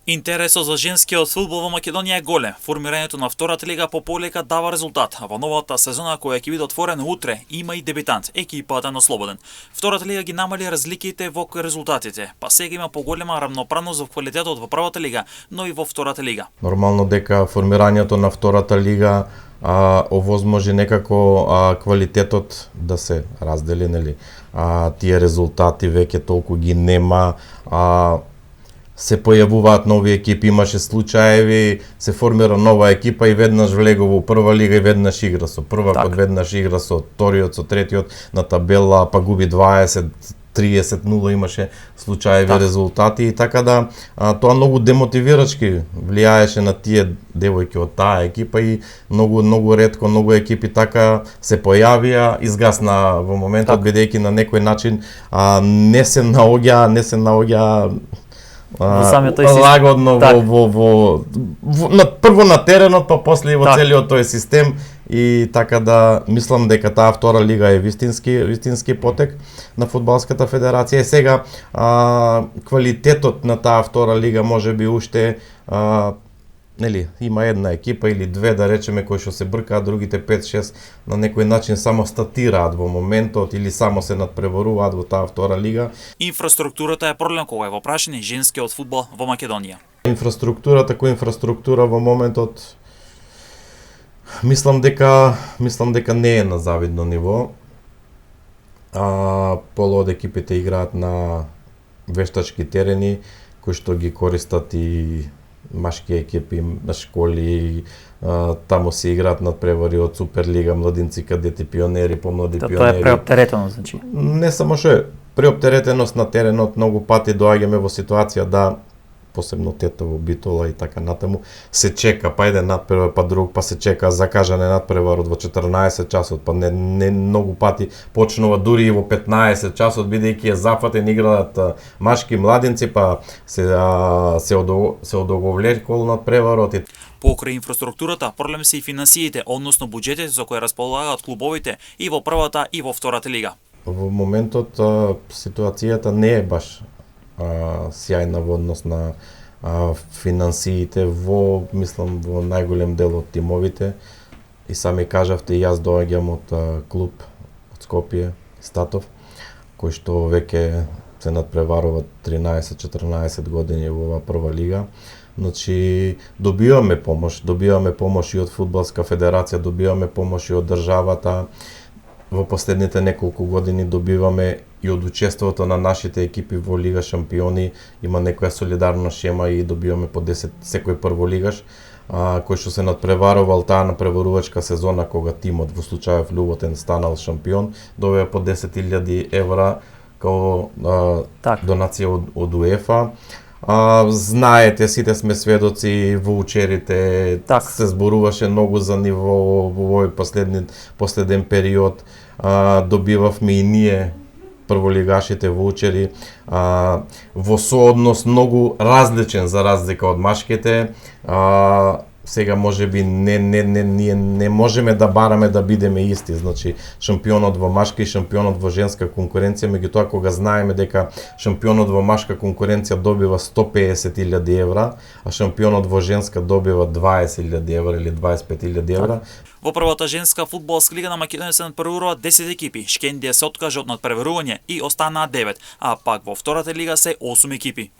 Интересот за женскиот фудбал во Македонија е голем. Формирањето на втората лига по полека дава резултат, а во новата сезона која ќе биде отворена утре има и дебитант, екипата на Слободен. Втората лига ги намали разликите во резултатите, па сега има поголема рамноправност во квалитетот во првата лига, но и во втората лига. Нормално дека формирањето на втората лига овозможи некако квалитетот да се раздели, нели? Тие резултати веќе толку ги нема, се појавуваат нови екипи, имаше случаеви, се формира нова екипа и веднаш влегува во прва лига и веднаш игра со првакот, веднаш игра со вториот, со третиот на табела, па губи 20-30-0, имаше случаеви резултати, и така да тоа многу демотивирачки влијаеше на тие девојки од таа екипа и многу ретко многу екипи така се појавија, изгасна во моментот бидејќи на некој начин не се наоѓа лагодно прво на теренот, па после и во целиот тој систем, и така да мислам дека таа втора лига е вистински потек на фудбалската федерација. И сега квалитетот на таа втора лига можеби уште нели, има една екипа или две, да речеме, кои што се бркаат, другите 5-6 на некој начин само статираат во моментот или само се надпреваруваат во таа втора лига. Инфраструктурата е проблем кога е во прашање женскиот фудбал во Македонија. Инфраструктурата кој инфраструктура во моментот мислам дека не е на завидно ниво. Полу од екипите играат на вештачки терени кои што ги користат и машки екипи на школи, таму се играат надпревари од Суперлига, младинци, кадети, пионери, помлади пионери. Тоа е преоптеретено, значи. Не само што е преоптеретеност на теренот, многу пати доаѓаме во ситуација да, посебно Тетово, Битола и така натаму, се чека, па еден надпревар, па друг, па се чека закажане надпреварот во 14 часот, па не многу пати почнува дури и во 15 часот, бидејќи е зафатен, играат машки младинци, па се одоговлекол надпреварот. Покрај инфраструктурата, проблем се и финансиите, односно буџетите за кои располагаат клубовите и во првата и во втората лига. Во моментот ситуацијата не е баш сјајна во однос на финансиите мислам во најголем дел од тимовите, и сами кажавте, и јас доаѓам од клуб од Скопје, Статов, кој што веќе се надпреварува 13-14 години во оваа прва лига. Значи добиваме помош и од фудбалска федерација, добиваме помош и од државата. Во последните неколку години добиваме и од учеството на нашите екипи во Лига Шампиони, има некоја солидарна шема и добиваме по 10 секој прволигаш, кој што се надпреварувал таа надпреварувачка сезона кога тимот во случајов Љуботен станал шампион, добива по 10.000 евра како донација од УЕФА. Знаете, сите сме сведоци, воучерите, се зборуваше многу за ниво во овој последен период. Добивавме и ние прволигашите воучери во сооднос многу различен за разлика од машките. Сега можеби ние не можеме да бараме да бидеме исти, значи шампионот во машка и шампионот во женска конкуренција, меѓутоа кога знаеме дека шампионот во машка конкуренција добива 150.000 евра, а шампионот во женска добива 20.000 евра или 25.000 евра. Во првата женска фудбалска лига на Македонија се надпреваруваат 10 екипи. Шкендија се откажа од надпреварување и останаа 9, а пак во втората лига се 8 екипи.